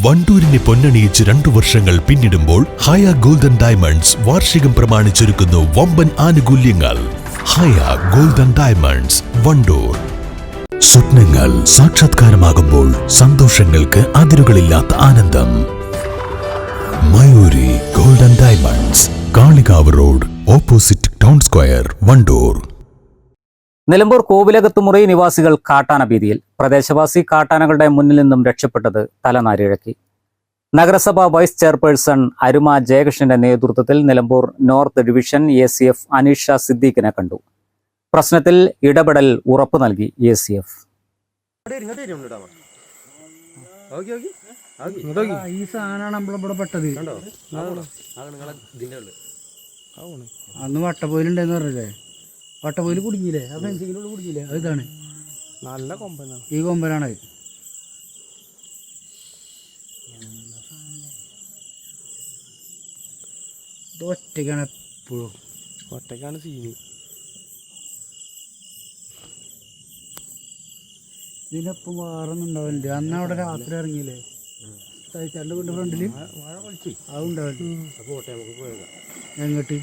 വണ്ടൂരിനെ പൊന്നണിയിച്ച് 2 വർഷങ്ങൾ പിന്നിടുമ്പോൾ ഹയ golden diamonds വാർഷികം പ്രമാണിച്ചൊരുക്കുന്നു വമ്പൻ ആനുകൂല്യങ്ങൾ. Haya golden diamonds, Wandoor. സ്വപ്നങ്ങൾ സാക്ഷാത്കാരമാകുമ്പോൾ സന്തോഷങ്ങൾക്ക് അതിരുകളില്ലാത്ത ആനന്ദം. Mayuri golden diamonds, Kalikavu road, opposite town square, Wandoor. Nilambur Kovilakathumuri നിവാസികൾ കാട്ടാന ഭീതിയിൽ. പ്രദേശവാസി കാട്ടാനകളുടെ മുന്നിൽ നിന്നും രക്ഷപ്പെട്ടത് തലനാരിഴക്കി. നഗരസഭ വൈസ് ചെയർപേഴ്സൺ അരുമ ജയകൃഷ്ണന്റെ നേതൃത്വത്തിൽ Nilambur north division ACF Aneesha സിദ്ദീഖിനെ കണ്ടു. പ്രശ്നത്തിൽ ഇടപെടൽ ഉറപ്പു നൽകി ACF. അന്ന് വട്ടപ്പോയിലുണ്ടെന്ന് പറഞ്ഞല്ലേ, വട്ടപ്പോയിൽ കുടുങ്ങിയില്ലേ, ആ ഫെൻസിങ്ങിലുള്ള കുടുങ്ങിയില്ലേ, അത് ഇതാണ്. നല്ല കൊമ്പനാണ്, ഈ കൊമ്പനാണ്. ഇത് ഒറ്റയ്ക്കാണ്, എപ്പോഴും ഒറ്റയ്ക്കാണ് സീന്. ഇതിനൊപ്പം വേറൊന്നും ഉണ്ടാവില്ല. അന്ന് അവിടെ രാത്രി ഇറങ്ങിയില്ലേ തയ്ച്ചാണ്ട് വീണ്ടും ഫ്രണ്ടില് അതുണ്ടാവില്ല. എങ്ങോട്ട്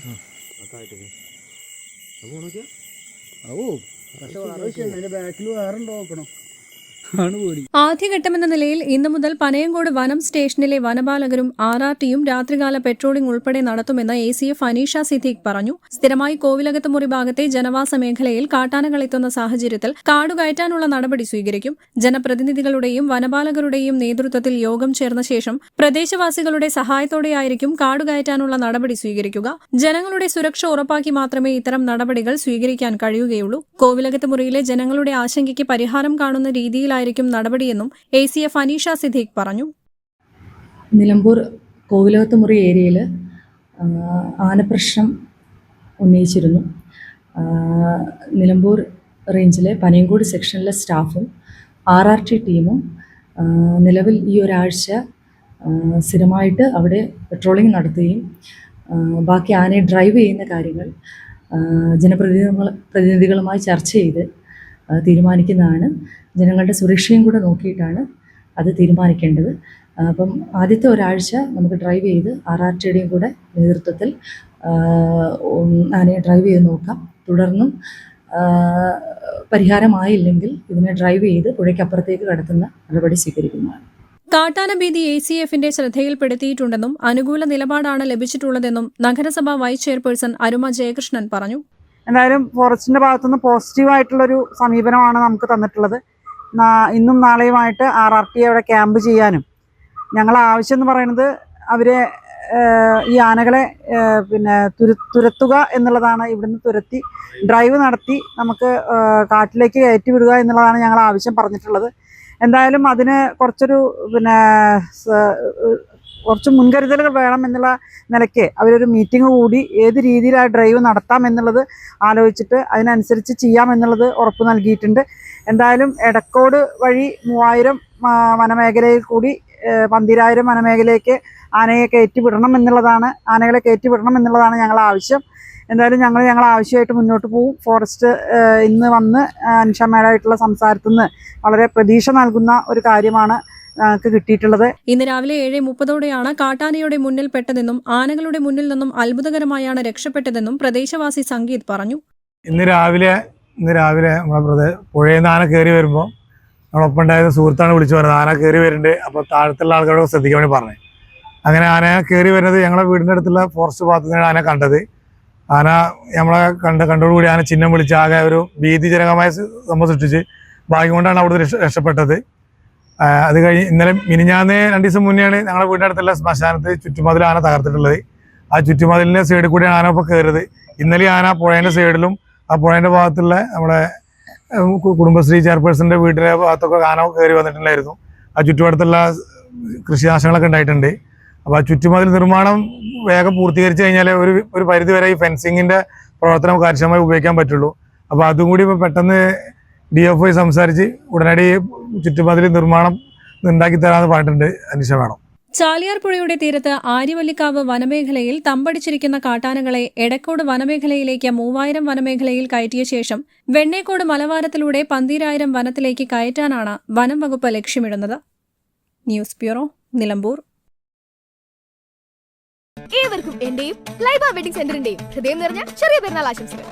ബാക്കിൽ വേറെ നോക്കണം. ആദ്യഘട്ടമെന്ന നിലയിൽ ഇന്നു മുതൽ പനയങ്കോട് വനം സ്റ്റേഷനിലെ വനപാലകരും RRTയും രാത്രികാല പെട്രോളിംഗ് ഉൾപ്പെടെ നടത്തുമെന്ന് ACF അനീഷ സിദ്ദീഖ് പറഞ്ഞു. സ്ഥിരമായി കോവിലകത്തുമുറി ഭാഗത്തെ ജനവാസ മേഖലയിൽ കാട്ടാനകൾ എത്തുന്ന സാഹചര്യത്തിൽ കാടുകയറ്റാനുള്ള നടപടി സ്വീകരിക്കും. ജനപ്രതിനിധികളുടെയും വനപാലകരുടെയും നേതൃത്വത്തിൽ യോഗം ചേർന്ന ശേഷം പ്രദേശവാസികളുടെ സഹായത്തോടെയായിരിക്കും കാടുകയറ്റാനുള്ള നടപടി സ്വീകരിക്കുക. ജനങ്ങളുടെ സുരക്ഷ ഉറപ്പാക്കി മാത്രമേ ഇത്തരം നടപടികൾ സ്വീകരിക്കാൻ കഴിയുകയുള്ളൂ. കോവിലകത്തുമുറിയിലെ ജനങ്ങളുടെ ആശങ്കയ്ക്ക് പരിഹാരം കാണുന്ന രീതിയിലായിരിക്കും നടപടിയെന്നും ACF അനീഷ സിദ്ദീഖ് പറഞ്ഞു. നിലമ്പൂർ കോവിലകത്തുമുറി ഏരിയയിൽ ആനപ്രശ്നം ഉന്നയിച്ചിരുന്നു. നിലമ്പൂർ റേഞ്ചിലെ പനയങ്കോട് സെക്ഷനിലെ സ്റ്റാഫും RRT ടീമും നിലവിൽ ഈ ഒരാഴ്ച സ്ഥിരമായിട്ട് അവിടെ പെട്രോളിംഗ് നടത്തുകയും ബാക്കി ആനയെ ഡ്രൈവ് ചെയ്യുന്ന കാര്യങ്ങൾ ജനപ്രതിനിധികളുമായി ചർച്ച ചെയ്ത് തീരുമാനിക്കുന്നതാണ്. ജനങ്ങളുടെ സുരക്ഷയും കൂടെ നോക്കിയിട്ടാണ് അത് തീരുമാനിക്കേണ്ടത്. അപ്പം ആദ്യത്തെ ഒരാഴ്ച നമുക്ക് ഡ്രൈവ് ചെയ്ത് RRTയുടെയും കൂടെ നേതൃത്വത്തിൽ ആനയെ ഡ്രൈവ് ചെയ്ത് നോക്കാം. തുടർന്നും പരിഹാരമായില്ലെങ്കിൽ ഇതിനെ ഡ്രൈവ് ചെയ്ത് പുഴയ്ക്കപ്പുറത്തേക്ക് കടത്തുന്ന നടപടി സ്വീകരിക്കുന്നതാണ്. കാട്ടാന ഭീതി ACFന്റെ ശ്രദ്ധയിൽപ്പെടുത്തിയിട്ടുണ്ടെന്നും അനുകൂല നിലപാടാണ് ലഭിച്ചിട്ടുള്ളതെന്നും നഗരസഭ വൈസ് ചെയർപേഴ്സൺ അരുമ ജയകൃഷ്ണൻ പറഞ്ഞു. എന്തായാലും ഫോറസ്റ്റിൻ്റെ ഭാഗത്തുനിന്ന് പോസിറ്റീവായിട്ടുള്ളൊരു സമീപനമാണ് നമുക്ക് തന്നിട്ടുള്ളത്. ഇന്നും നാളെയുമായിട്ട് RRT അവിടെ ക്യാമ്പ് ചെയ്യാനും ഞങ്ങളെ ആവശ്യം എന്ന് പറയുന്നത് അവരെ ഈ ആനകളെ തുരത്തുക എന്നുള്ളതാണ്. ഇവിടുന്ന് തുരത്തി ഡ്രൈവ് നടത്തി നമുക്ക് കാട്ടിലേക്ക് കയറ്റി വിടുക എന്നുള്ളതാണ് ഞങ്ങൾ ആവശ്യം പറഞ്ഞിട്ടുള്ളത്. എന്തായാലും അതിന് കുറച്ച് മുൻകരുതലുകൾ വേണം എന്നുള്ള നിലയ്ക്ക് അവരൊരു മീറ്റിംഗ് കൂടി ഏത് രീതിയിൽ ആ ഡ്രൈവ് നടത്താം എന്നുള്ളത് ആലോചിച്ചിട്ട് അതിനനുസരിച്ച് ചെയ്യാമെന്നുള്ളത് ഉറപ്പ് നൽകിയിട്ടുണ്ട്. എന്തായാലും എടക്കോട് വഴി 3000 വനമേഖലയിൽ കൂടി 12000 വനമേഖലയ്ക്ക് ആനകളെ കയറ്റി വിടണം എന്നുള്ളതാണ് ഞങ്ങളുടെ ആവശ്യം. എന്തായാലും ഞങ്ങൾ ആവശ്യമായിട്ട് മുന്നോട്ട് പോകും. ഫോറസ്റ്റ് ഇന്ന് വന്ന് അൻഷ മേഡമായിട്ടുള്ള സംസാരത്തിൽ നിന്ന് വളരെ പ്രതീക്ഷ നൽകുന്ന ഒരു കാര്യമാണ് കിട്ടിയിട്ടുള്ളത്. ഇന്ന് രാവിലെ 7:30ഓടെയാണ് കാട്ടാനയുടെ മുന്നിൽ പെട്ടതെന്നും ആനകളുടെ മുന്നിൽ നിന്നും അത്ഭുതകരമായാണ് രക്ഷപ്പെട്ടതെന്നും പ്രദേശവാസി സംഗീത് പറഞ്ഞു. ഇന്ന് രാവിലെ നമ്മളെ പുഴയിൽ നിന്ന് ആന കയറി വരുമ്പോൾ നമ്മളൊപ്പം ഉണ്ടായിരുന്ന സുഹൃത്താണ് വിളിച്ചു പറഞ്ഞത് ആന കയറി വരുന്നുണ്ട്, അപ്പോൾ താഴത്തുള്ള ആൾക്കാരോട് ശ്രദ്ധിക്കാൻ വേണ്ടി പറഞ്ഞു. അങ്ങനെ ആന കയറി വരുന്നത് ഞങ്ങളെ വീടിൻ്റെ അടുത്തുള്ള ഫോറസ്റ്റ് ഭാഗത്തു നിന്നാണ് ആന കണ്ടത്. ആന നമ്മളെ കണ്ടോടുകൂടി ആന ചിഹ്നം വിളിച്ച് ആകെ ഒരു ഭീതിജനകമായ സംഭവം സൃഷ്ടിച്ച് ഭാഗ്യം കൊണ്ടാണ് അവിടുന്ന് രക്ഷപ്പെട്ടത്. അത് കഴിഞ്ഞ് ഇന്നലെ മിനിഞ്ഞാന്ന് 2 ദിവസം മുന്നെയാണ് ഞങ്ങളുടെ വീടിൻ്റെ അടുത്തുള്ള ശ്മശാനത്ത് ചുറ്റുമതിൽ ആന തകർത്തിട്ടുള്ളത്. ആ ചുറ്റുമതിലിൻ്റെ സൈഡിൽ കൂടിയാണ് ആന ഇപ്പോൾ കയറിയത്. ഇന്നലെ ആന പുഴേൻ്റെ സൈഡിലും ആ പുഴേൻ്റെ ഭാഗത്തുള്ള നമ്മുടെ കുടുംബശ്രീ ചെയർപേഴ്സൻ്റെ വീട്ടിലെ ഭാഗത്തൊക്കെ ആന കയറി വന്നിട്ടുണ്ടായിരുന്നു. ആ ചുറ്റുപാടത്തുള്ള കൃഷിനാശങ്ങളൊക്കെ ഉണ്ടായിട്ടുണ്ട്. അപ്പോൾ ആ ചുറ്റുമതിൽ നിർമ്മാണം വേഗം പൂർത്തീകരിച്ച് കഴിഞ്ഞാൽ ഒരു പരിധി വരെ ഈ ഫെൻസിങ്ങിൻ്റെ പ്രവർത്തനം കാര്യക്ഷമമായി ഉപയോഗിക്കാൻ പറ്റുള്ളൂ. അപ്പോൾ അതും കൂടി ഇപ്പോൾ പെട്ടെന്ന് DFI സംസാരിച്ച് ഉടനടി ചുറ്റുമതിൽ നിർമ്മാണം ഉണ്ടാക്കി തരാമെന്ന് പറഞ്ഞിട്ടുണ്ട്. അനീഷ വേണം. ചാലിയാർ പുഴയുടെ തീരത്ത് ആര്യവല്ലിക്കാവ് വനമേഖലയിൽ തമ്പടിച്ചിരിക്കുന്ന കാട്ടാനകളെ എടക്കോട് വനമേഖലയിലേക്ക് 3000 വനമേഖലയിൽ കയറ്റിയ ശേഷം വെണ്ണേക്കോട് മലവാരത്തിലൂടെ 12000 വനത്തിലേക്ക് കയറ്റാനാണ് വനം വകുപ്പ് ലക്ഷ്യമിടുന്നത്. News bureau. നിലമ്പൂർ. ഏവർക്കും എന്റെയും ലൈബ വെഡിംഗ് സെന്ററിന്റെയും ഹൃദയം നിറഞ്ഞ ചെറിയ പെരുന്നാൾ ആശംസകൾ.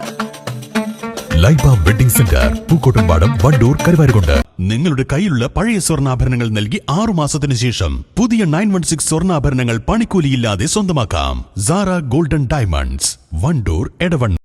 Laiba wedding centre, Pookkottumpadam, Wandoor, Karuvarakundu. നിങ്ങളുടെ കയ്യിലുള്ള പഴയ സ്വർണ്ണാഭരണങ്ങൾ നൽകി 6 മാസത്തിന് ശേഷം പുതിയ 916 സ്വർണ്ണാഭരണങ്ങൾ പണിക്കൂലിയില്ലാതെ സ്വന്തമാക്കാം. Sara golden diamonds, Wandoor, Edavanna.